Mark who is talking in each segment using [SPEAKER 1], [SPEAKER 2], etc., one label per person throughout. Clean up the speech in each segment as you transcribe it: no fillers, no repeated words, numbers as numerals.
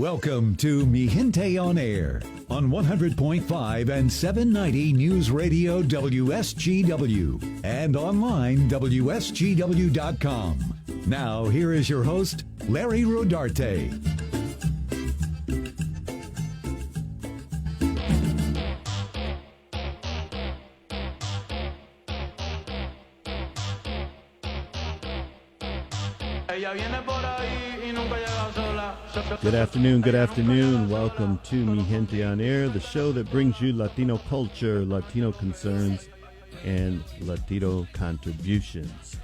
[SPEAKER 1] Welcome to Mi Gente on Air on 100.5 and 790 News Radio WSGW and online WSGW.com. Now, here is your host, Larry Rodarte.
[SPEAKER 2] Good afternoon. Welcome to Mi Gente on Air, the show that brings you Latino culture, Latino concerns, and Latino contributions.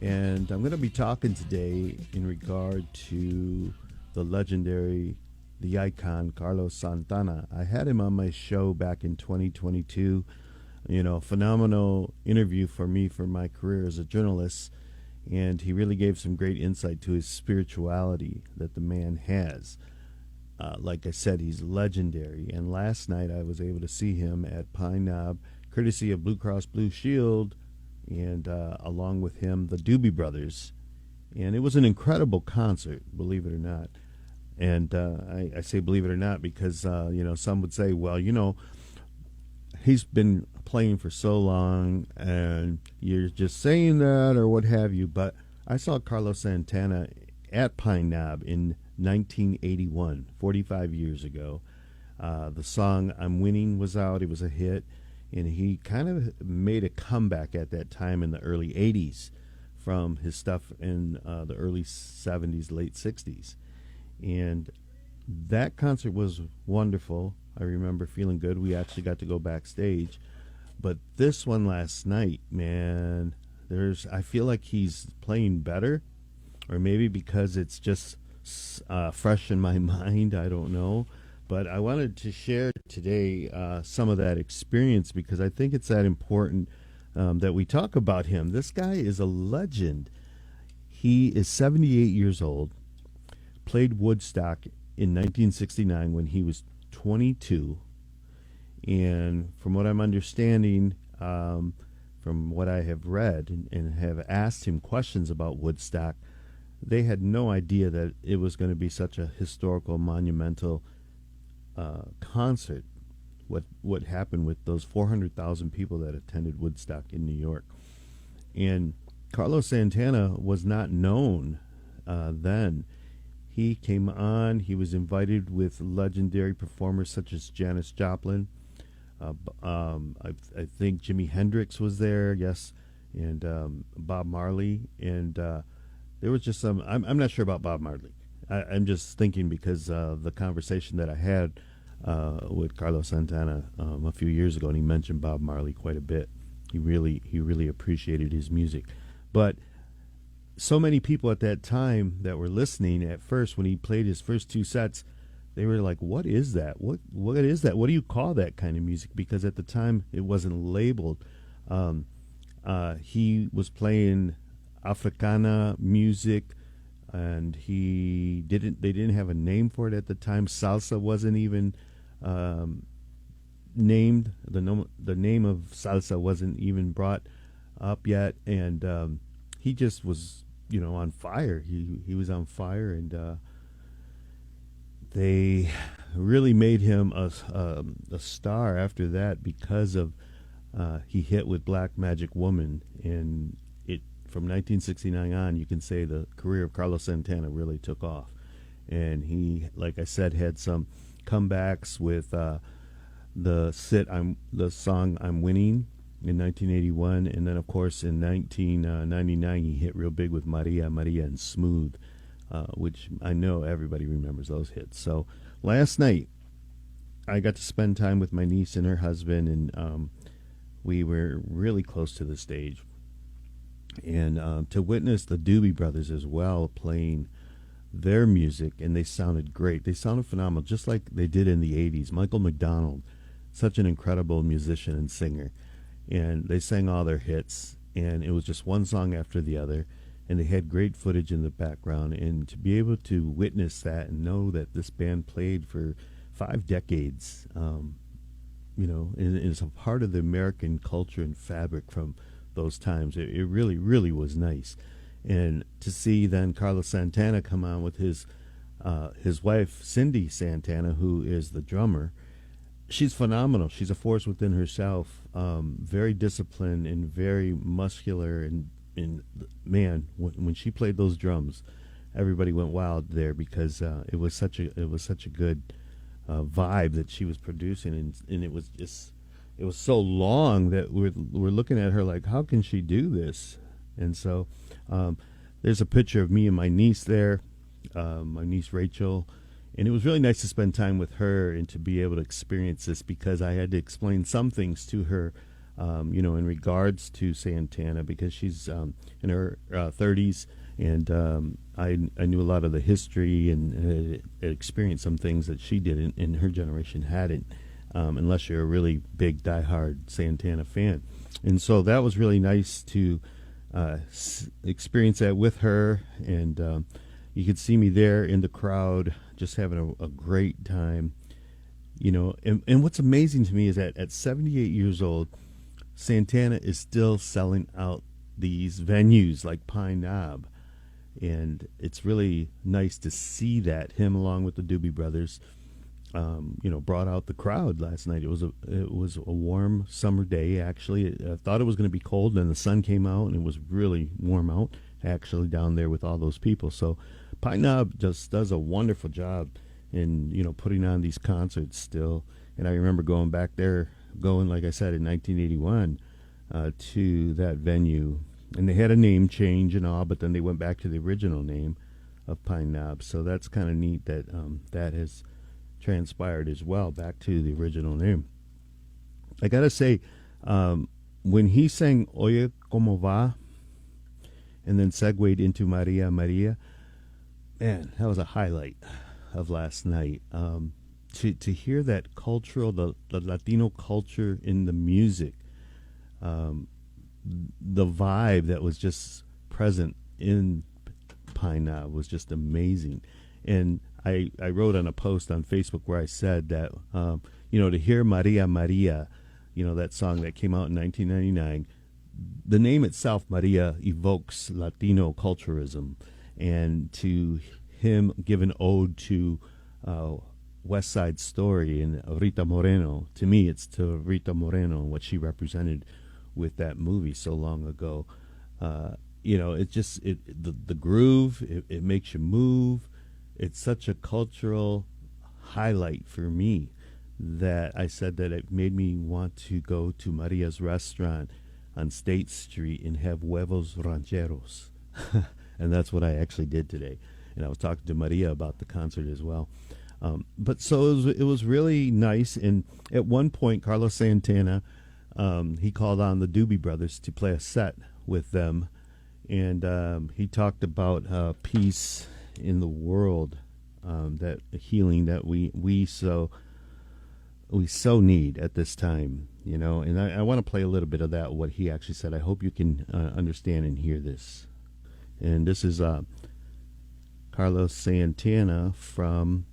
[SPEAKER 2] And I'm going to be talking today in regard to the legendary, the icon, Carlos Santana. I had him on my show back in 2022. Phenomenal interview for me for my career as a journalist. And he really gave some great insight to his spirituality that the man has. Like I said, he's legendary. And last night I was able to see him at Pine Knob, courtesy of Blue Cross Blue Shield, and along with him, the Doobie Brothers. And it was an incredible concert, believe it or not. And I say believe it or not because, some would say, well, he's been playing for so long and you're just saying that or what have you, but I saw Carlos Santana at Pine Knob in 1981, 45 years ago. The song I'm Winning was out. It was a hit, and he kind of made a comeback at that time in the early 80s from his stuff in the early 70s, late 60s. And that concert was wonderful. I remember feeling good. We actually got to go backstage. But this one last night, man, I feel like he's playing better, or maybe because it's just fresh in my mind, I don't know. But I wanted to share today some of that experience because I think it's that important that we talk about him. This guy is a legend. He is 78 years old, played Woodstock in 1969 when he was 22. And from what I'm understanding, from what I have read and have asked him questions about Woodstock, they had no idea that it was going to be such a historical, monumental concert. What happened with those 400,000 people that attended Woodstock in New York. And Carlos Santana was not known then. He came on. He was invited with legendary performers such as Janis Joplin. I think Jimi Hendrix was there, yes, and Bob Marley, and there was just some. I'm not sure about Bob Marley. I'm just thinking because the conversation that I had with Carlos Santana a few years ago, and he mentioned Bob Marley quite a bit. He really appreciated his music, but so many people at that time that were listening at first when he played his first two sets. They were like, what is that? What is that? What do you call that kind of music? Because at the time, it wasn't labeled. He was playing Africana music, and they didn't have a name for it at the time. Salsa wasn't even named. The name of salsa wasn't even brought up yet. And he just was, on fire. He was on fire, and they really made him a star after that because of he hit with Black Magic Woman, and it from 1969 on, you can say the career of Carlos Santana really took off. And he, like I said, had some comebacks with the song I'm Winning in 1981, and then of course in 1999 he hit real big with Maria, and Smooth. Which I know everybody remembers those hits. So last night, I got to spend time with my niece and her husband, and we were really close to the stage. And to witness the Doobie Brothers as well playing their music, and they sounded great. They sounded phenomenal, just like they did in the 80s. Michael McDonald, such an incredible musician and singer. And they sang all their hits, and it was just one song after the other. And they had great footage in the background, and to be able to witness that and know that this band played for 5 decades, and is a part of the American culture and fabric from those times. It really, really was nice. And to see then Carlos Santana come on with his his wife, Cindy Santana, who is the drummer, she's phenomenal. She's a force within herself, very disciplined and very muscular. And man, when she played those drums, everybody went wild there because it was such a good vibe that she was producing, and it was so long that we're looking at her like, how can she do this? And so there's a picture of me and my niece there, my niece Rachel. And it was really nice to spend time with her and to be able to experience this, because I had to explain some things to her, in regards to Santana, because she's in her 30s, and I knew a lot of the history and experienced some things that she didn't, and her generation hadn't, unless you're a really big diehard Santana fan. And so that was really nice to experience that with her, and you could see me there in the crowd, just having a great time, And what's amazing to me is that at 78 years old, Santana is still selling out these venues like Pine Knob, and it's really nice to see that him, along with the Doobie Brothers, brought out the crowd last night. It was a warm summer day. Actually, I thought it was going to be cold, and the sun came out, and it was really warm out actually down there with all those people. So Pine Knob just does a wonderful job in putting on these concerts still. And I remember going back there, like I said, in 1981 to that venue, and they had a name change and all, but then they went back to the original name of Pine Knob. So that's kind of neat that that has transpired as well, back to the original name. I gotta say, when he sang Oye Como Va and then segued into Maria Maria, man, that was a highlight of last night. To hear that cultural, the Latino culture in the music, the vibe that was just present in Pine Knob was just amazing. And I wrote on a post on Facebook where I said that, to hear Maria Maria, that song that came out in 1999, the name itself, Maria, evokes Latino culturalism. And to him give an ode to West Side Story and Rita Moreno, to me, it's to Rita Moreno and what she represented with that movie so long ago. It just, the groove, it makes you move. It's such a cultural highlight for me that I said that it made me want to go to Maria's restaurant on State Street and have huevos rancheros. And that's what I actually did today. And I was talking to Maria about the concert as well. But so it was really nice. And at one point, Carlos Santana, he called on the Doobie Brothers to play a set with them. And he talked about peace in the world, that healing that we so need at this time, And I want to play a little bit of that, what he actually said. I hope you can understand and hear this. And this is Carlos Santana from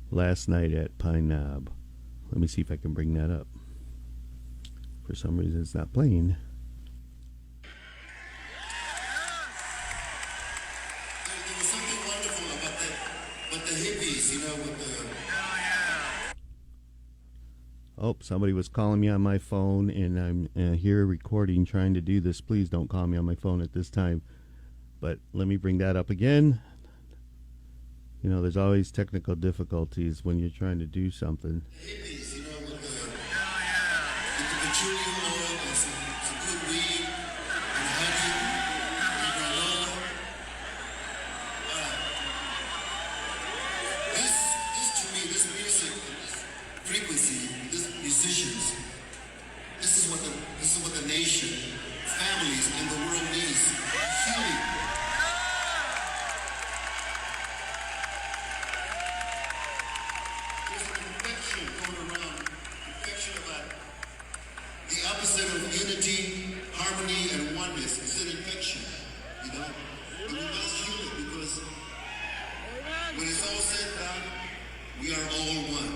[SPEAKER 2] last night at Pine Knob. Let me see if I can bring that up. For some reason, it's not playing.
[SPEAKER 3] There was something wonderful about the hippies, with the...
[SPEAKER 2] Oh, somebody was calling me on my phone, and I'm here recording, trying to do this. Please don't call me on my phone at this time. But let me bring that up again. There's always technical difficulties when you're trying to do something.
[SPEAKER 3] Hippies, with the patchouli oil and some good weed and honey and granola. This to me, this music, this frequency, this musicians, this is what the nation, families, and the world needs. Healing. The opposite of unity, harmony, and oneness is an infection, And we must heal it, because when it's all said and done, we are all one.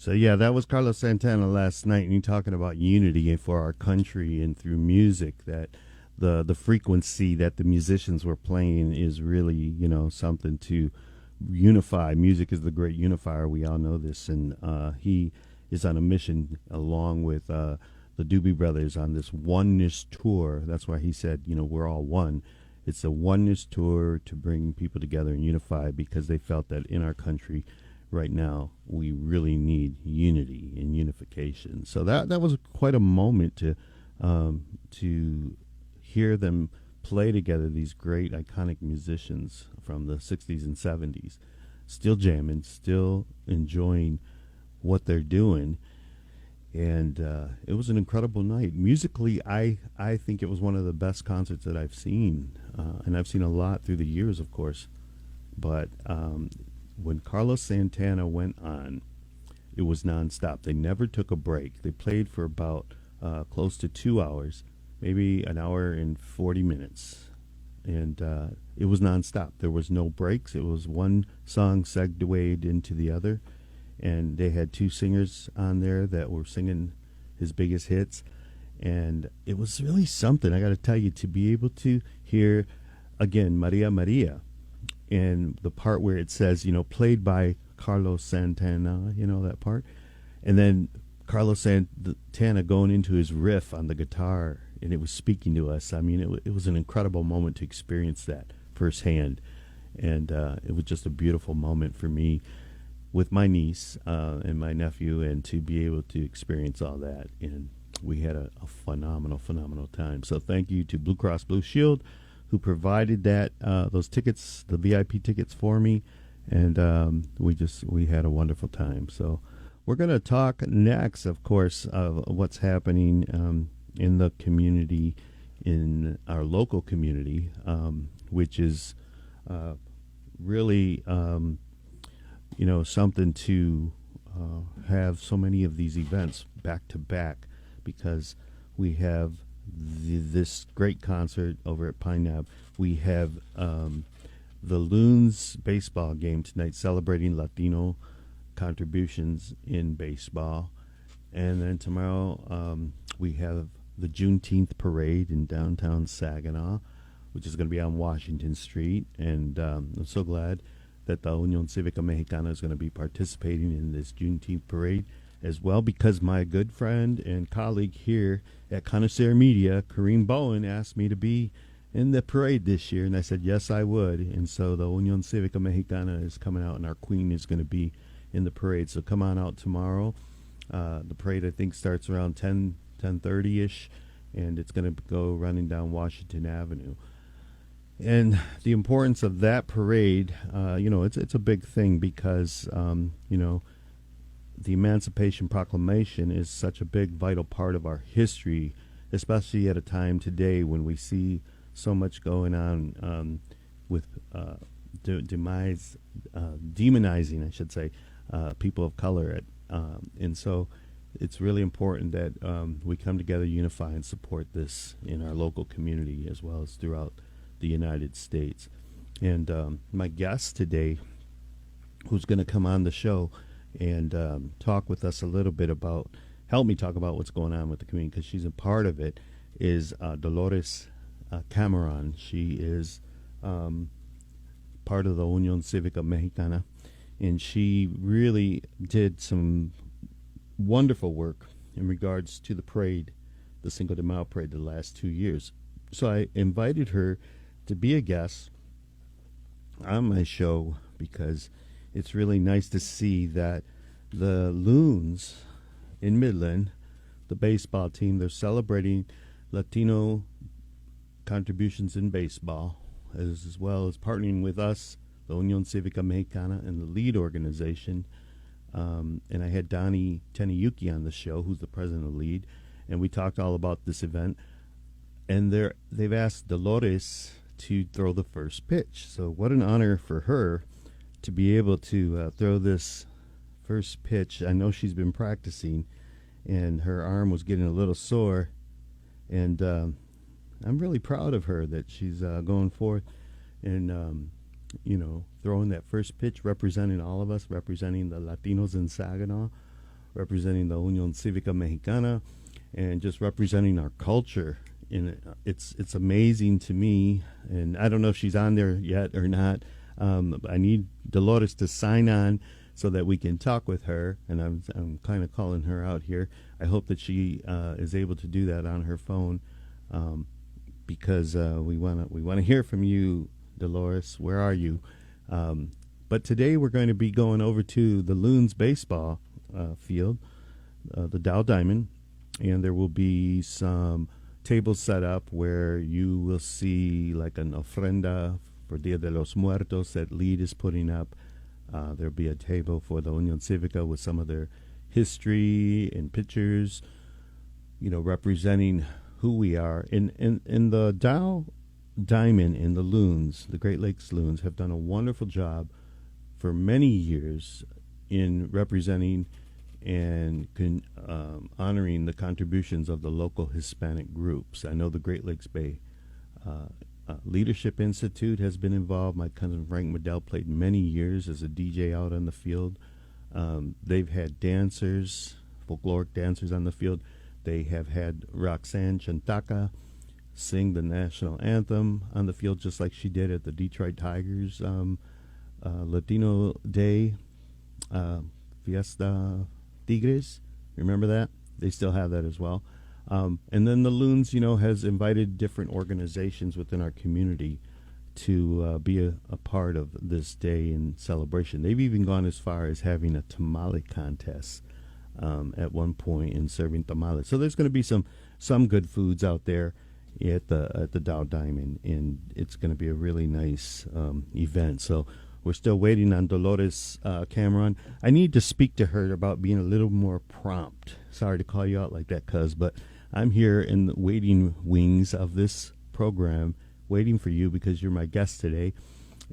[SPEAKER 2] So yeah, that was Carlos Santana last night, and he talking about unity for our country and through music. That the frequency that the musicians were playing is really something to unify. Music is the great unifier. We all know this, and he is on a mission along with the Doobie Brothers on this oneness tour. That's why he said, we're all one. It's a oneness tour to bring people together and unify, because they felt that in our country right now we really need unity and unification. So that was quite a moment to hear them play together, these great iconic musicians from the 60s and 70s, still jamming, still enjoying what they're doing. And it was an incredible night. Musically, I think it was one of the best concerts that I've seen. And I've seen a lot through the years, of course. But when Carlos Santana went on, it was nonstop. They never took a break. They played for about close to 2 hours, maybe an hour and 40 minutes. And it was nonstop. There was no breaks. It was one song segued into the other. And they had two singers on there that were singing his biggest hits. And it was really something, I got to tell you, to be able to hear, again, Maria Maria. And the part where it says, played by Carlos Santana, that part. And then Carlos Santana going into his riff on the guitar, and it was speaking to us. I mean, it was an incredible moment to experience that firsthand. And it was just a beautiful moment for me with my niece and my nephew, and to be able to experience all that. And we had a phenomenal time. So thank you to Blue Cross Blue Shield, who provided that those tickets, the VIP tickets for me, and we had a wonderful time. So we're going to talk next, of course, of what's happening in the community, in our local community, which is really something to have so many of these events back to back, because we have this great concert over at Pine Knob. We have the Loons baseball game tonight, celebrating Latino contributions in baseball. And then tomorrow we have the Juneteenth parade in downtown Saginaw, which is going to be on Washington Street. And I'm so glad that the Unión Cívica Mexicana is going to be participating in this Juneteenth parade as well, because my good friend and colleague here at Connoisseur Media, Kareem Bowen, asked me to be in the parade this year, and I said yes, I would. And so the Unión Cívica Mexicana is coming out, and our queen is going to be in the parade. So come on out tomorrow. The parade, I think, starts around 10:30ish, and it's going to go running down Washington Avenue. And the importance of that parade, it's a big thing, because the Emancipation Proclamation is such a big, vital part of our history, especially at a time today when we see so much going on with demonizing, I should say, people of color. And so it's really important that we come together, unify, and support this in our local community as well as throughout the United States. And my guest today, who's going to come on the show and talk with us a little bit about, help me talk about what's going on with the community, because she's a part of it, is Dolores Cameron. She is part of the Unión Cívica Mexicana, and she really did some wonderful work in regards to the parade, the Cinco de Mayo parade, the last 2 years. So I invited her to be a guest on my show, because it's really nice to see that the Loons in Midland, the baseball team, they're celebrating Latino contributions in baseball, as well as partnering with us, the Unión Cívica Mexicana, and the lead organization. And I had Donnie Tenayuki on the show, who's the president of LEAD, and we talked all about this event. And they've asked Dolores to throw the first pitch. So what an honor for her to be able to throw this first pitch. I know she's been practicing, and her arm was getting a little sore. And I'm really proud of her that she's going forth and, throwing that first pitch, representing all of us, representing the Latinos in Saginaw. representing the Unión Cívica Mexicana, and just representing our culture. And it's amazing to me, and I don't know if she's on there yet or not. I need Dolores to sign on so that we can talk with her, and I'm kind of calling her out here. I hope that she is able to do that on her phone, because we want to hear from you, Dolores. Where are you? But today we're going to be going over to the Loons baseball field, the Dow Diamond, and there will be some tables set up where you will see like an ofrenda for Dia de los Muertos that Lead is putting up. There'll be a table for the Unión Cívica with some of their history and pictures, representing who we are. In the Dow Diamond and the Loons, the Great Lakes Loons, have done a wonderful job for many years in representing and honoring the contributions of the local Hispanic groups. I know the Great Lakes Bay Leadership Institute has been involved. My cousin Frank Medell played many years as a DJ out on the field. They've had dancers, folkloric dancers on the field. They have had Roxanne Chantaka sing the national anthem on the field, just like she did at the Detroit Tigers Latino Day, Fiesta Tigres. Remember that? They still have that as well. And then the Loons, has invited different organizations within our community to be a part of this day in celebration. They've even gone as far as having a tamale contest at one point and serving tamales. So there's going to be some good foods out there at the Dow Diamond, and it's going to be a really nice event. So we're still waiting on Dolores Cameron. I need to speak to her about being a little more prompt. Sorry to call you out like that, cuz, but I'm here in the waiting wings of this program, waiting for you because you're my guest today,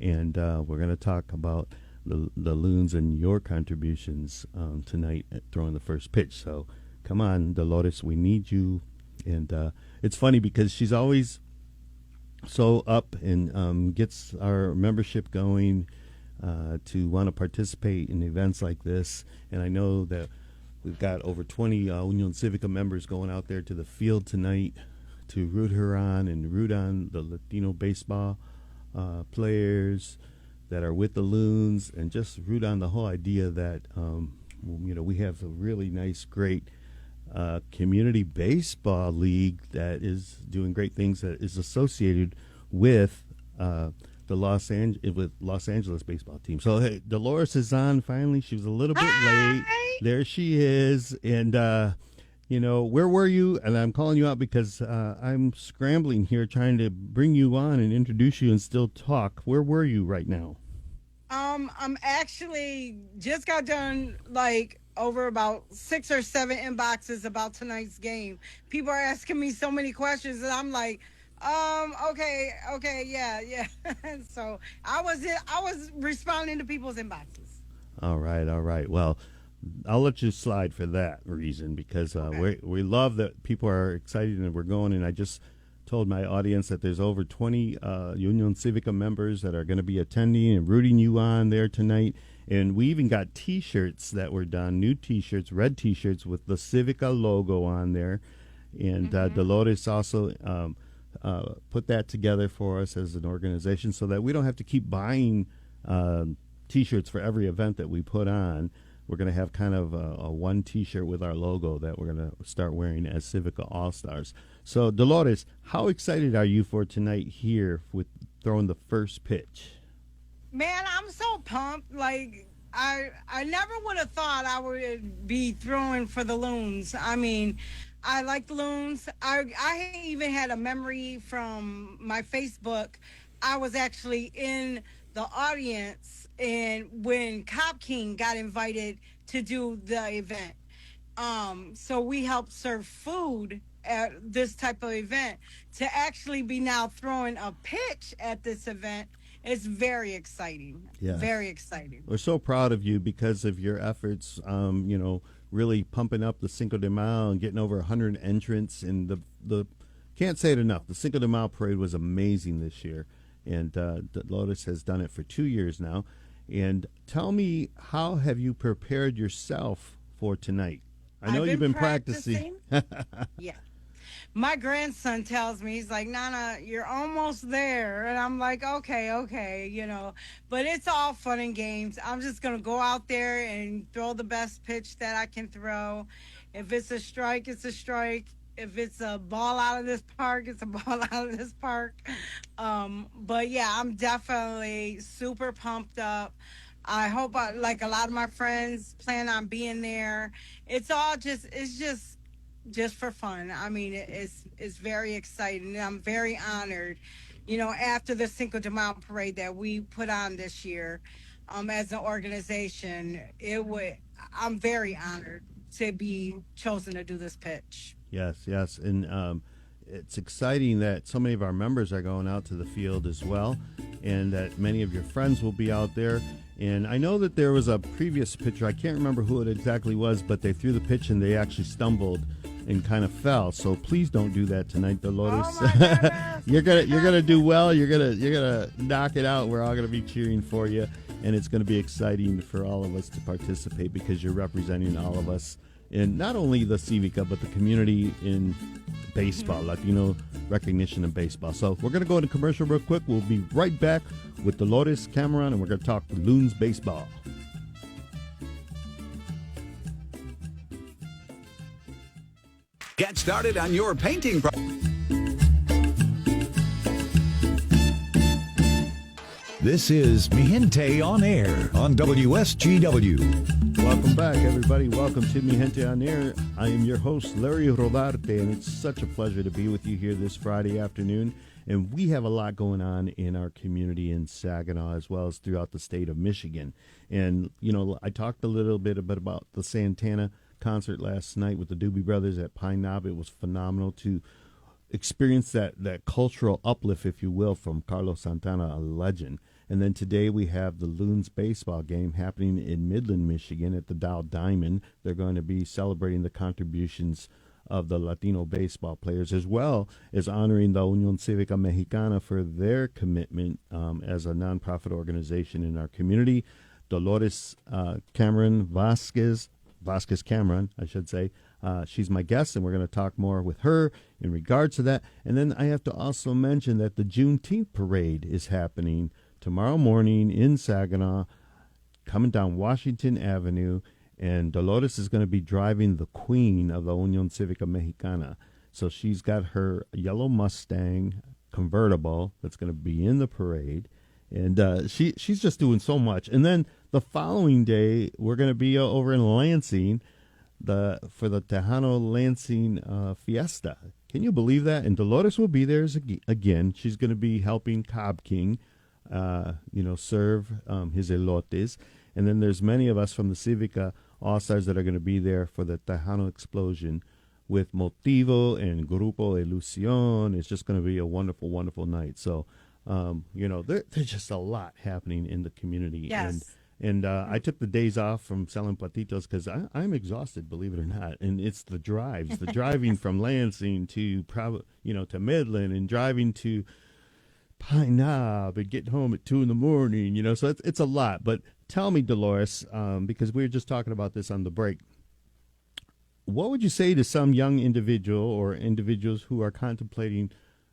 [SPEAKER 2] and we're going to talk about the Loons and your contributions tonight at throwing the first pitch. So come on, Dolores, we need you. And it's funny because she's always so up and gets our membership going to want to participate in events like this. And I know that we've got over 20 Unión Cívica members going out there to the field tonight to root her on and root on the Latino baseball players that are with the Loons, and just root on the whole idea that we have a really nice, great community baseball league that is doing great things, that is associated with the Los Angeles baseball team. So hey, Dolores is on finally. She was a little bit late. There she is, and where were you? And I'm calling you out because I'm scrambling here trying to bring you on and introduce you and still talk. Where were you right now?
[SPEAKER 4] I'm actually just got done over about 6 or 7 inboxes about tonight's game. People are asking me so many questions, and I'm like, okay, yeah. So I was responding to people's inboxes.
[SPEAKER 2] All right. Well, I'll let you slide for that reason because
[SPEAKER 4] Okay.
[SPEAKER 2] we love that people are excited and we're going. And I just told my audience that there's over 20 Unión Cívica members that are going to be attending and rooting you on there tonight. And we even got T-shirts that were done, new T-shirts, red T-shirts with the Civica logo on there. And Dolores also put that together for us as an organization so that we don't have to keep buying T-shirts for every event that we put on. We're going to have kind of a one T-shirt with our logo that we're going to start wearing as Civica All-Stars. So, Dolores, how excited are you for tonight here with throwing the first pitch?
[SPEAKER 4] Man, I'm so pumped. I never would have thought I would be throwing for the Loons. I mean, I like the Loons. I even had a memory from my Facebook. I was actually in the audience, and when Cop King got invited to do the event. So we helped serve food at this type of event. To actually be now throwing a pitch at this event is very exciting.
[SPEAKER 2] Yes.
[SPEAKER 4] Very exciting.
[SPEAKER 2] We're so proud of you because of your efforts, really pumping up the Cinco de Mayo and getting over 100 entrants. And the can't say it enough, the Cinco de Mayo parade was amazing this year. And Lotus has done it for 2 years now. And tell me, how have you prepared yourself for tonight? I know
[SPEAKER 4] I've
[SPEAKER 2] you've
[SPEAKER 4] been
[SPEAKER 2] been practicing.
[SPEAKER 4] Yeah. My grandson tells me, he's like, Nana, you're almost there. And I'm like, okay, okay, but it's all fun and games. I'm just going to go out there and throw the best pitch that I can throw. If it's a strike, it's a strike. If it's a ball out of this park, it's a ball out of this park. But yeah, I'm definitely super pumped up. I hope, like a lot of my friends, plan on being there. It's just for fun. I mean, it's very exciting. I'm very honored. After the Cinco de Mayo parade that we put on this year, as an organization, I'm very honored to be chosen to do this pitch.
[SPEAKER 2] Yes, yes, and it's exciting that so many of our members are going out to the field as well, and that many of your friends will be out there. And I know that there was a previous pitcher, I can't remember who it exactly was, but they threw the pitch and they actually stumbled and kind of fell. So please don't do that tonight, Dolores.
[SPEAKER 4] Oh my goodness.
[SPEAKER 2] You're gonna do well. You're gonna knock it out. We're all gonna be cheering for you, and it's gonna be exciting for all of us to participate because you're representing all of us in not only the Civica but the community in baseball, Latino recognition in baseball. So we're gonna go into commercial real quick. We'll be right back with Dolores Cameron, and we're gonna talk Loons baseball.
[SPEAKER 1] Get started on your painting This is Mi Gente on Air on WSGW.
[SPEAKER 2] Welcome back, everybody. Welcome to Mi Gente on Air. I am your host, Larry Rodarte, and it's such a pleasure to be with you here this Friday afternoon. And we have a lot going on in our community in Saginaw as well as throughout the state of Michigan. And, I talked a little bit about the Santana concert last night with the Doobie Brothers at Pine Knob. It was phenomenal to experience that cultural uplift, if you will, from Carlos Santana, a legend. And then today we have the Loons baseball game happening in Midland, Michigan at the Dow Diamond. They're going to be celebrating the contributions of the Latino baseball players, as well as honoring the Unión Cívica Mexicana for their commitment as a nonprofit organization in our community. Dolores Cameron Vasquez Cameron, I should say. She's my guest, and we're going to talk more with her in regards to that. And then I have to also mention that the Juneteenth parade is happening tomorrow morning in Saginaw, coming down Washington Avenue, and Dolores is going to be driving the queen of the Unión Cívica Mexicana. So she's got her yellow Mustang convertible that's going to be in the parade, and she's just doing so much. And then the following day, we're going to be over in Lansing for the Tejano Lansing Fiesta. Can you believe that? And Dolores will be there again. She's going to be helping Cobb King, serve his elotes. And then there's many of us from the Civica All-Stars that are going to be there for the Tejano Explosion with Motivo and Grupo Ilusión. It's just going to be a wonderful, wonderful night. So, there's just a lot happening in the community.
[SPEAKER 4] Yes.
[SPEAKER 2] And I took the days off from selling platitos because I'm exhausted, believe it or not. And it's the drives, the driving from Lansing to to Midland, and driving to Pine Knob and getting home at 2 a.m. So it's a lot. But tell me, Dolores, because we were just talking about this on the break, what would you say to some young individual or individuals who are contemplating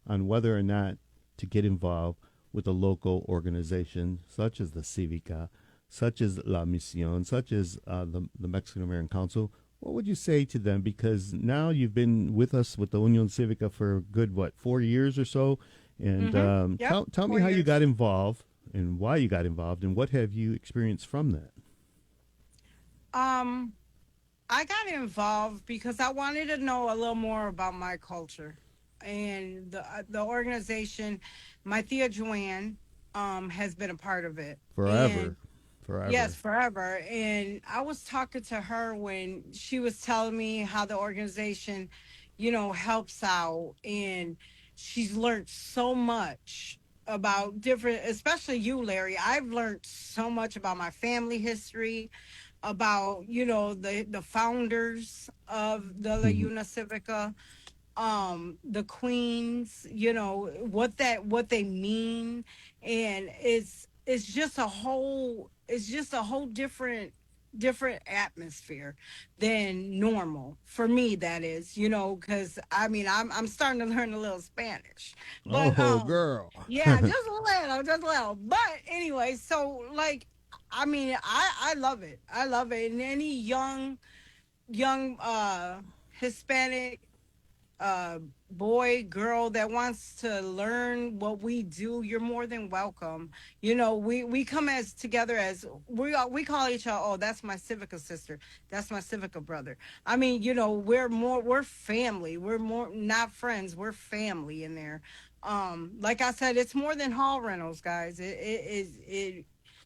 [SPEAKER 2] on whether or not to get involved with a local organization such as the Civica, such as La Misión, such as the Mexican American Council? What would you say to them? Because now you've been with us with the Unión Cívica for a good, 4 years or so? And tell me how you got involved and why you got involved, and what have you experienced from that?
[SPEAKER 4] I got involved because I wanted to know a little more about my culture, and the organization. My Thea Joanne has been a part of it
[SPEAKER 2] Forever.
[SPEAKER 4] Yes, forever. And I was talking to her when she was telling me how the organization, helps out, and she's learned so much about different, especially you, Larry. I've learned so much about my family history, about the founders of the La Una Civica, the queens, what they mean, and it's just a whole different different atmosphere than normal for me. That is, because I mean, I'm starting to learn a little Spanish, but
[SPEAKER 2] Oh, girl.
[SPEAKER 4] yeah, just a little. But anyway, so like, I mean, I love it. I love it. And any young Hispanic boy, girl that wants to learn what we do, you're more than welcome. We come as together as we call each other. Oh, that's my Civica sister. That's my Civica brother. I mean, we're family. We're more not friends. We're family in there. Like I said, it's more than hall rentals, guys. It is it.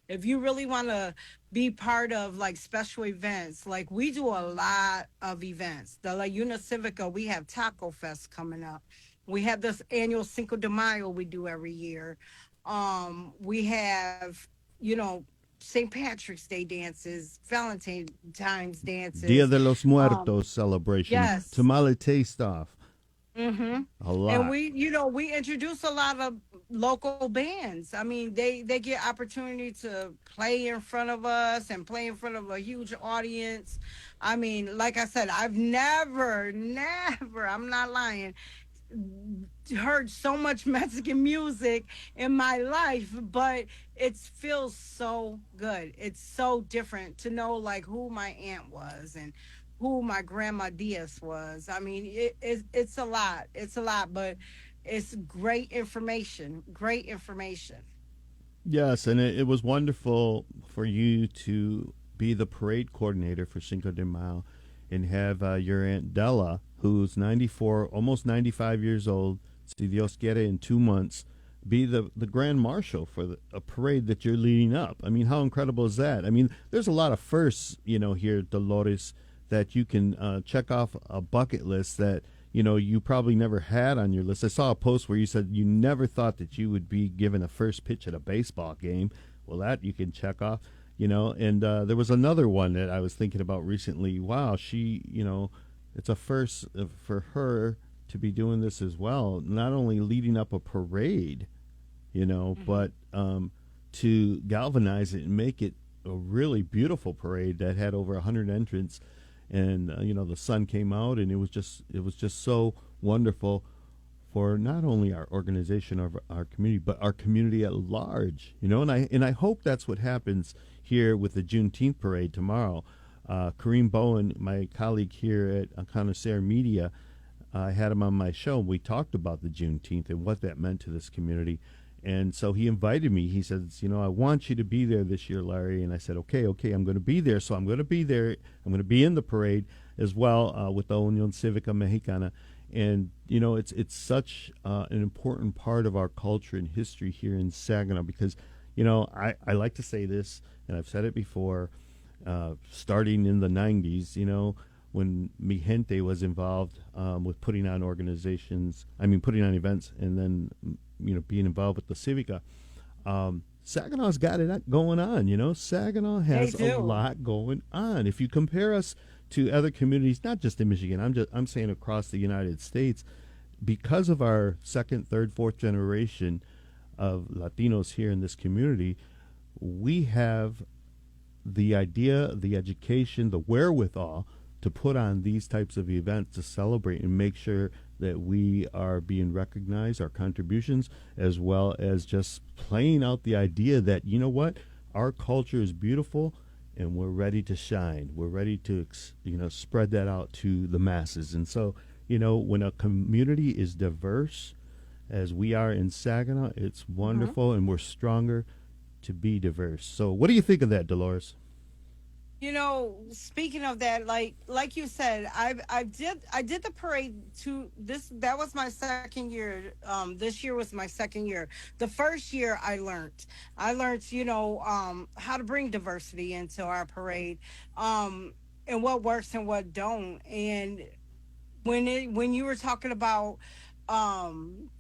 [SPEAKER 4] If you really want to be part of like special events. Like we do a lot of events. The like Civica, we have Taco Fest coming up. We have this annual Cinco de Mayo we do every year. We have, you know, St. Patrick's Day dances, Valentine's
[SPEAKER 2] Dia
[SPEAKER 4] dances.
[SPEAKER 2] de los Muertos celebration.
[SPEAKER 4] Yes.
[SPEAKER 2] Tamale taste off.
[SPEAKER 4] Mm-hmm.
[SPEAKER 2] A
[SPEAKER 4] And
[SPEAKER 2] lot.
[SPEAKER 4] we introduce a lot of local bands. I mean, they get opportunity to play in front of us and play in front of a huge audience. I mean, like I said, I've never, I'm not lying, heard so much Mexican music in my life, but it feels so good. It's so different to know like who my aunt was and who my grandma Diaz was. I mean, it's a lot. It's a lot, but it's great information. Great information.
[SPEAKER 2] Yes, and it was wonderful for you to be the parade coordinator for Cinco de Mayo and have your Aunt Della, who's 94, almost 95 years old, si Dios quiere, in 2 months, be the grand marshal for a parade that you're leading up. I mean, how incredible is that? I mean, there's a lot of firsts, here, Dolores, that you can check off a bucket list that you probably never had on your list. I saw a post where you said you never thought that you would be given a first pitch at a baseball game. Well, that you can check off, And there was another one that I was thinking about recently. Wow, she, it's a first for her to be doing this as well. Not only leading up a parade, but to galvanize it and make it a really beautiful parade that had over 100 entrants, and the sun came out, and it was just so wonderful for not only our organization or our community, but our community at large. And I hope that's what happens here with the Juneteenth parade tomorrow. Kareem Bowen, my colleague here at Connoisseur Media, I had him on my show. We talked about the Juneteenth and what that meant to this community. And so he invited me. He says, I want you to be there this year, Larry. And I said, okay, I'm going to be there. So I'm going to be there. I'm going to be in the parade as well with the Unión Cívica Mexicana. And, it's such an important part of our culture and history here in Saginaw because, I like to say this, and I've said it before, starting in the 90s, when Mi Gente was involved with putting on events, and then being involved with the Civica. Saginaw's got it going on. Saginaw has a lot going on. If you compare us to other communities, not just in Michigan, I'm saying across the United States, because of our second, third, fourth generation of Latinos here in this community, we have the idea, the education, the wherewithal to put on these types of events to celebrate and make sure that we are being recognized, our contributions, as well as just playing out the idea that, our culture is beautiful and we're ready to shine. We're ready to, spread that out to the masses. And so, when a community is diverse, as we are in Saginaw, it's wonderful, and we're stronger to be diverse. So what do you think of that, Dolores?
[SPEAKER 4] Speaking of that, like you said, I did the parade that was my second year. This year was my second year. The first year I learned, how to bring diversity into our parade, and what works and what don't. And when you were talking about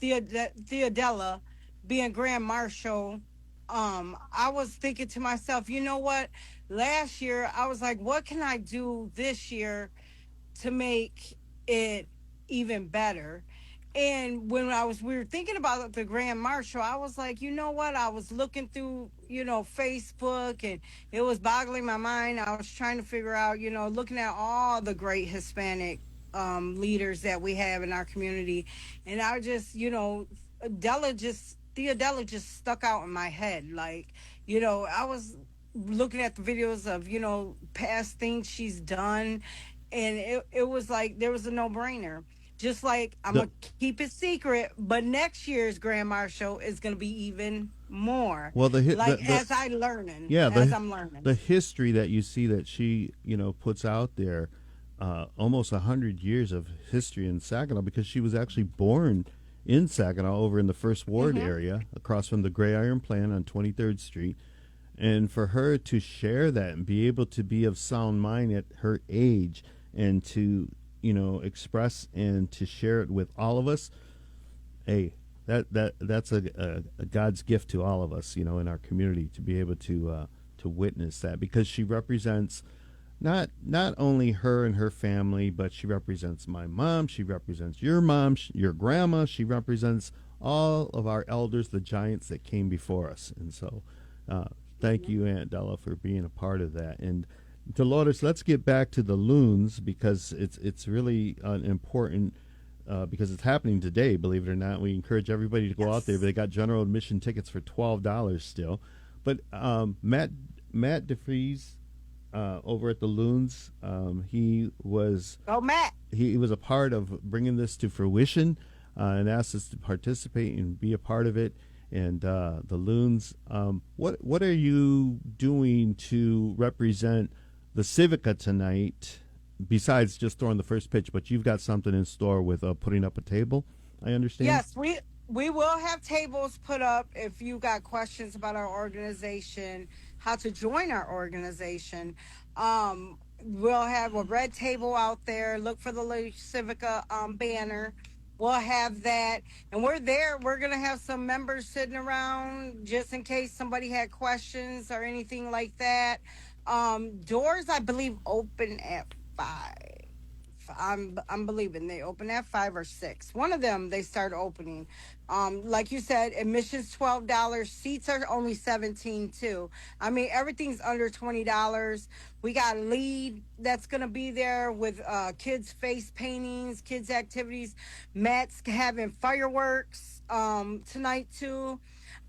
[SPEAKER 4] Theodella being Grand Marshal, I was thinking to myself, you know what? Last year, I was like, what can I do this year to make it even better? And when we were thinking about the Grand Marshal, I was like, you know what? I was looking through, Facebook, and it was boggling my mind. I was trying to figure out, looking at all the great Hispanic leaders that we have in our community. And I just, Theodella just stuck out in my head. Like, I was looking at the videos of, past things she's done. And it was like, there was a no-brainer. Just like, I'm going to keep it secret, but next year's Grand Marshal is going to be even more.
[SPEAKER 2] Well,
[SPEAKER 4] as I'm learning.
[SPEAKER 2] The history that you see that she, puts out there, almost 100 years of history in Saginaw, because she was actually born in Saginaw over in the First Ward area, across from the Gray Iron Plant on 23rd Street. And for her to share that and be able to be of sound mind at her age and to express and to share it with all of us, hey, that's a God's gift to all of us, in our community, to be able to witness that, because she represents not only her and her family, but she represents my mom, she represents your mom, your grandma, she represents all of our elders, the giants that came before us. And so thank you, Aunt Della, for being a part of that. And Dolores, let's get back to the loons, because it's really important, because it's happening today, believe it or not. We encourage everybody to go out there. They got general admission tickets for $12 still. But Matt DeFries over at the Loons, he was he was a part of bringing this to fruition, and asked us to participate and be a part of it. And the Loons, what are you doing to represent the Civica tonight, besides just throwing the first pitch? But you've got something in store with putting up a table, I understand?
[SPEAKER 4] Yes, we will have tables put up. If you got questions about our organization, how to join our organization, we'll have a red table out there. Look for the Civica banner. We'll have that, and we're there. We're going to have some members sitting around just in case somebody had questions or anything like that. Doors, I believe, open at 5. I'm believing they open at 5 or 6. One of them, they start opening. Like you said, admission's $12. Seats are only $17 too. I mean, everything's under $20. We got a lead that's going to be there with kids' face paintings, kids' activities. Matt's having fireworks tonight too.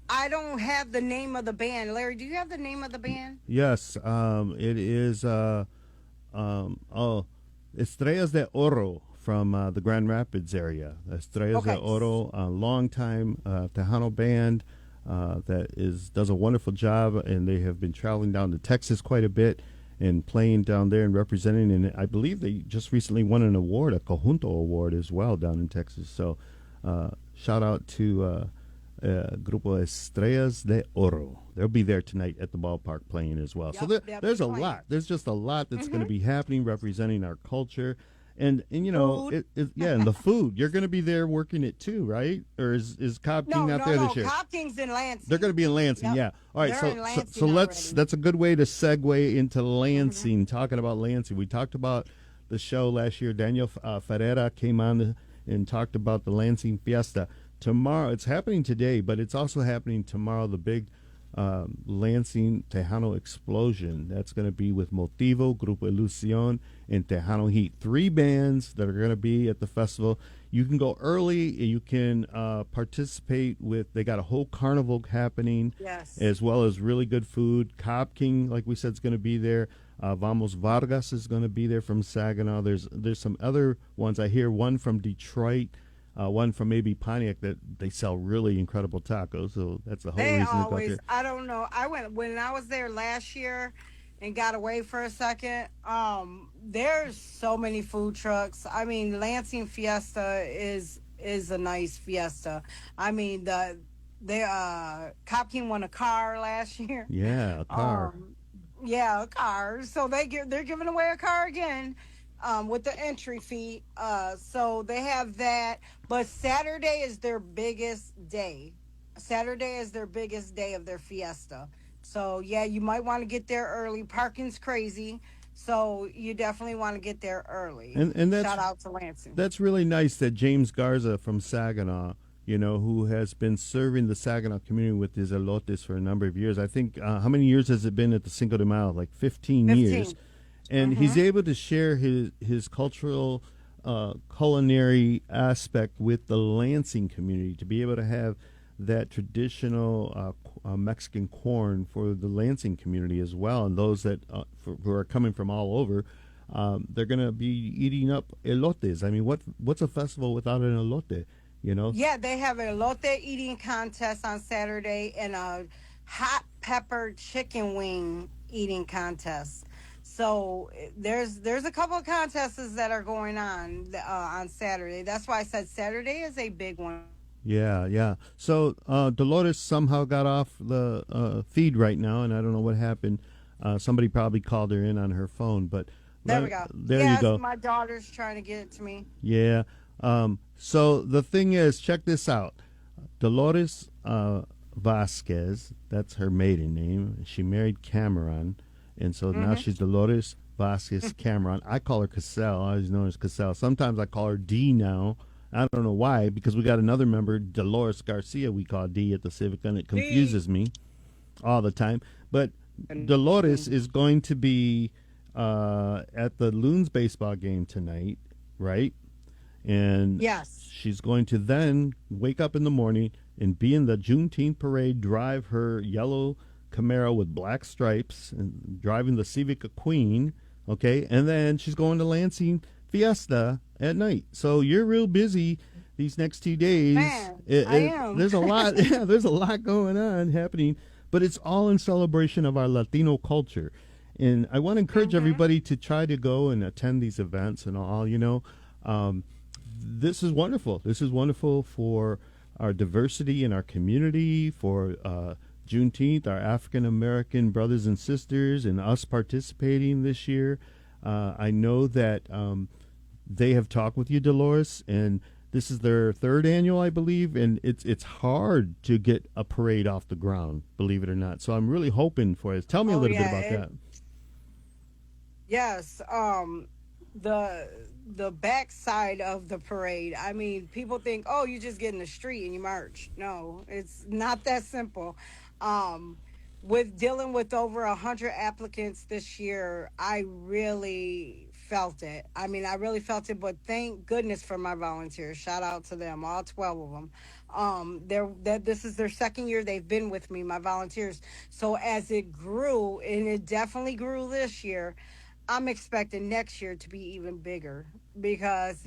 [SPEAKER 4] I don't have the name of the band. Larry, do you have the name of the band?
[SPEAKER 2] Yes, it is Estrellas de Oro from the Grand Rapids area. Estrellas de Oro, a long-time Tejano band that does a wonderful job, and they have been traveling down to Texas quite a bit and playing down there and representing. And I believe they just recently won an award, a Conjunto Award as well, down in Texas. So shout out to Grupo Estrellas de Oro. They'll be there tonight at the ballpark playing as well. So there's a lot. There's just a lot that's going to be happening, representing our culture. And and the food. You're going to be there working it too, right? Or is Cobb King not there this year?
[SPEAKER 4] No, Cobb King's in Lansing.
[SPEAKER 2] They're going to be in Lansing, yeah. All right, so that's a good way to segue into Lansing, talking about Lansing. We talked about the show last year. Daniel Ferreira came on and talked about the Lansing Fiesta. Tomorrow, it's happening today, but it's also happening tomorrow, the big Lansing Tejano Explosion. That's going to be with Motivo, Grupo Ilusión, and Tejano Heat. 3 bands that are going to be at the festival. You can go early. You can participate with, they got a whole carnival happening, as well as really good food. Cobb King, like we said, is going to be there. Vamos Vargas is going to be there from Saginaw. There's some other ones. I hear one from Detroit. One from maybe Pontiac, that they sell really incredible tacos, so that's the whole reason to go there.
[SPEAKER 4] I don't know. I went when I was there last year and got away for a second. There's so many food trucks. I mean, Lansing Fiesta is a nice fiesta. I mean, Cop King won a car last year.
[SPEAKER 2] Yeah, a car.
[SPEAKER 4] A car. So they're giving away a car again. With the entry fee. So they have that. But Saturday is their biggest day. Saturday is their biggest day of their fiesta. So, yeah, you might want to get there early. Parking's crazy. So you definitely want to get there early.
[SPEAKER 2] And
[SPEAKER 4] Shout out to Lansing.
[SPEAKER 2] that's really nice that James Garza from Saginaw, who has been serving the Saginaw community with his elotes for a number of years. I think, how many years has it been at the Cinco de Mayo? Like 15 years.
[SPEAKER 4] 15.
[SPEAKER 2] And he's able to share his cultural, culinary aspect with the Lansing community, to be able to have that traditional Mexican corn for the Lansing community as well, and those that who are coming from all over. They're going to be eating up elotes. I mean, what's a festival without an elote?
[SPEAKER 4] Yeah, they have a elote eating contest on Saturday and a hot pepper chicken wing eating contest. So there's a couple of contests that are going on Saturday. That's why I said Saturday is a big one.
[SPEAKER 2] Yeah, yeah. So Dolores somehow got off the feed right now, and I don't know what happened. Somebody probably called her in on her phone, but
[SPEAKER 4] There we go.
[SPEAKER 2] There you go.
[SPEAKER 4] My daughter's trying to get it to me.
[SPEAKER 2] Yeah. So the thing is, check this out. Dolores Vasquez, that's her maiden name. She married Cameron, and so now she's Dolores Vasquez Cameron. I call her Cassell. I always know her as Cassell. Sometimes I call her D now. I don't know why, because we got another member, Dolores Garcia, we call D at the Civic, and it confuses me all the time. But Dolores is going to be at the Loons baseball game tonight, right? And
[SPEAKER 4] Yes.
[SPEAKER 2] she's going to then wake up in the morning and be in the Juneteenth parade, drive her yellow Camaro with black stripes, and driving the Civic Queen, okay? And then she's going to Lansing Fiesta at night. So you're real busy these next 2 days.
[SPEAKER 4] Man, I am.
[SPEAKER 2] There's a lot. Yeah, there's a lot going on happening, but it's all in celebration of our Latino culture. And I want to encourage everybody to try to go and attend these events and all. This is wonderful. This is wonderful for our diversity in our community, for Juneteenth, our African American brothers and sisters, and us participating this year. I know that they have talked with you, Dolores, and this is their third annual, I believe, and it's hard to get a parade off the ground, believe it or not. So I'm really hoping for it. Tell me a little bit about that.
[SPEAKER 4] Yes, the backside of the parade. I mean, people think, oh, you just get in the street and you march. No, it's not that simple. With dealing with over 100 applicants this year, I really felt it. I mean, I really felt it, but thank goodness for my volunteers. Shout out to them, all 12 of them. This is their second year they've been with me, my volunteers. So as it grew, and it definitely grew this year, I'm expecting next year to be even bigger, because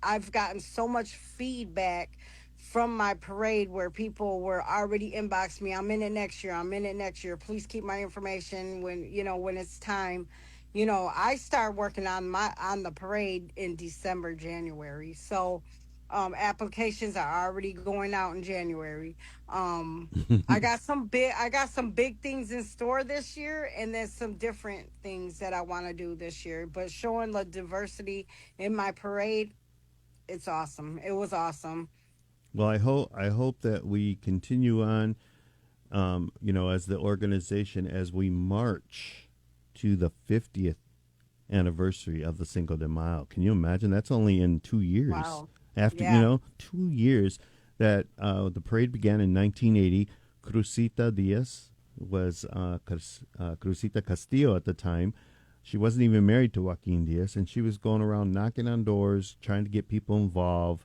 [SPEAKER 4] I've gotten so much feedback from my parade where people were already inboxing me. I'm in it next year. I'm in it next year. Please keep my information when it's time. I start working on the parade in December, January. So applications are already going out in January. I got some big things in store this year, and then some different things that I want to do this year. But showing the diversity in my parade, it's awesome. It was awesome.
[SPEAKER 2] Well, I hope that we continue on, as the organization, as we march to the 50th anniversary of the Cinco de Mayo. Can you imagine? That's only in 2 years.
[SPEAKER 4] Wow.
[SPEAKER 2] After,
[SPEAKER 4] Yeah.
[SPEAKER 2] 2 years that the parade began in 1980. Crucita Diaz was Crucita Castillo at the time. She wasn't even married to Joaquin Diaz, and she was going around knocking on doors, trying to get people involved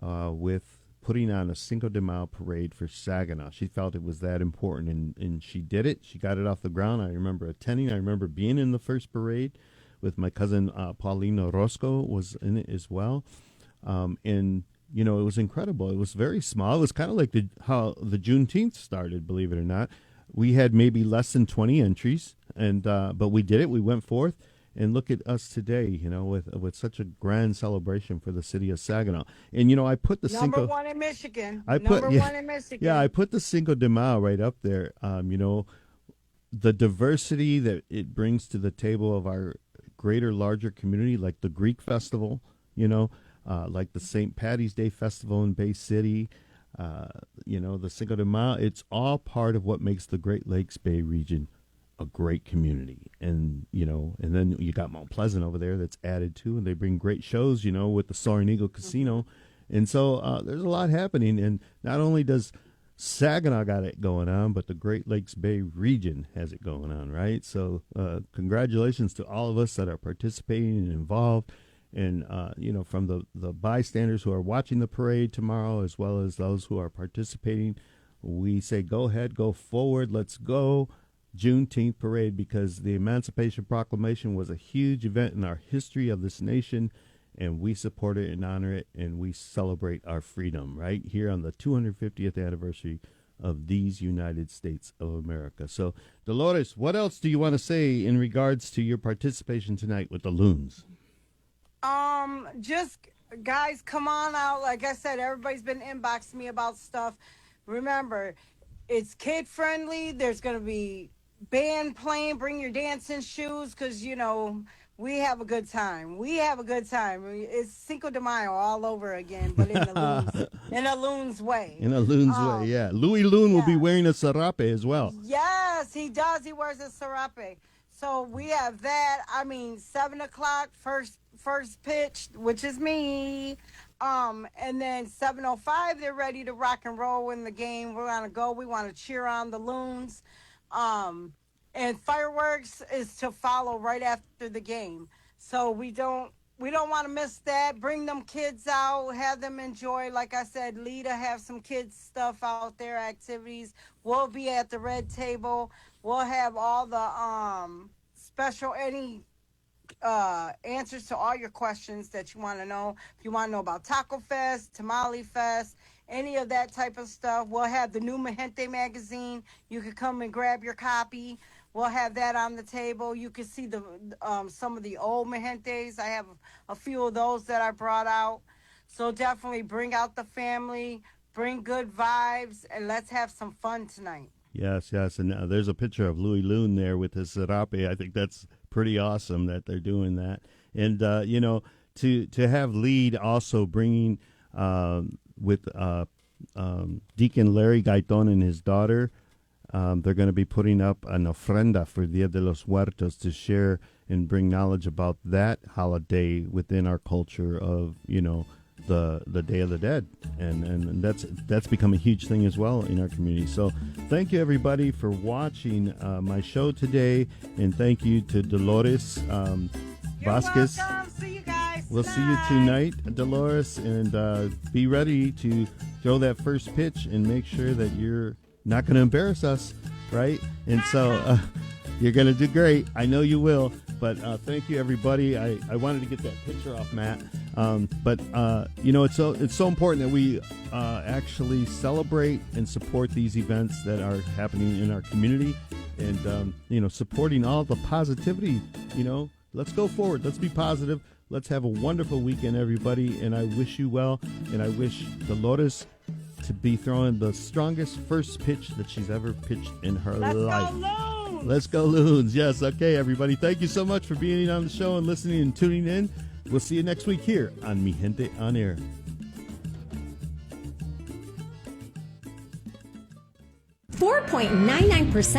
[SPEAKER 2] with putting on a Cinco de Mayo parade for Saginaw. She felt it was that important, and she did it. She got it off the ground. I remember attending. I remember being in the first parade with my cousin Paulina Orozco was in it as well. And it was incredible. It was very small. It was kind of like how the Juneteenth started, believe it or not. We had maybe less than 20 entries, but we did it. We went forth, and look at us today, with such a grand celebration for the city of Saginaw. And I put the
[SPEAKER 4] Number one in Michigan.
[SPEAKER 2] Number
[SPEAKER 4] one in Michigan.
[SPEAKER 2] Yeah, I put the Cinco de Mayo right up there. The diversity that it brings to the table of our greater, larger community, like the Greek festival, like the St. Patty's Day Festival in Bay City, the Cinco de Mayo. It's all part of what makes the Great Lakes Bay region a great community. And, and then you got Mount Pleasant over there that's added to, and they bring great shows, with the Soaring Eagle Casino. And so there's a lot happening. And not only does Saginaw got it going on, but the Great Lakes Bay region has it going on, right? So congratulations to all of us that are participating and involved. And, from the bystanders who are watching the parade tomorrow, as well as those who are participating, we say, go ahead, go forward, let's go. Juneteenth parade, because the Emancipation Proclamation was a huge event in our history of this nation, and we support it and honor it, and we celebrate our freedom right here on the 250th anniversary of these United States of America. So, Dolores, what else do you want to say in regards to your participation tonight with the Loons?
[SPEAKER 4] Just guys, come on out. Like I said, everybody's been inboxing me about stuff. Remember, it's kid friendly. There's going to be band playing. Bring your dancing shoes, because we have a good time. It's Cinco de Mayo all over again, but in a loon's way.
[SPEAKER 2] In a loon's way, yeah. Louis Loon will be wearing a serape as well.
[SPEAKER 4] Yes, he does. He wears a serape. So we have that. 7 o'clock, first pitch, which is me. And then 7:05, they're ready to rock and roll in the game. We're gonna go. We want to cheer on the Loons. And fireworks is to follow right after the game. So we don't want to miss that. Bring them kids out, have them enjoy. Like I said, Lita have some kids stuff out there, activities. We'll be at the red table. We'll have all the special answers to all your questions that you want to know. If you want to know about Taco Fest, Tamale Fest, any of that type of stuff, we'll have the new Gente magazine. You can come and grab your copy. We'll have that on the table. You can see the some of the old Mejentes. I have a few of those that I brought out. So definitely bring out the family, bring good vibes, and let's have some fun tonight.
[SPEAKER 2] Yes. And there's a picture of Louis Loon there with his serape. I think that's pretty awesome that they're doing that. And, to have Lead also bringing with Deacon Larry Gaiton and his daughter, they're going to be putting up an ofrenda for Dia de los Muertos to share and bring knowledge about that holiday within our culture of, the Day of the Dead. And that's become a huge thing as well in our community. So thank you, everybody, for watching my show today. And thank you to Dolores Vasquez.
[SPEAKER 4] Welcome. See you guys.
[SPEAKER 2] We'll see you tonight, Dolores. And be ready to throw that first pitch and make sure that you're not going to embarrass us, right? And so you're going to do great. I know you will. But thank you, everybody. I wanted to get that picture off, Matt. But it's so important that we actually celebrate and support these events that are happening in our community, and supporting all the positivity. Let's go forward. Let's be positive. Let's have a wonderful weekend, everybody. And I wish you well. And I wish Dolores to be throwing the strongest first pitch that she's ever pitched in her life.
[SPEAKER 4] Go Loons!
[SPEAKER 2] Let's go Loons. Yes. Okay, everybody. Thank you so much for being on the show and listening and tuning in. We'll see you next week here on Mi Gente on Air.
[SPEAKER 5] 4.99%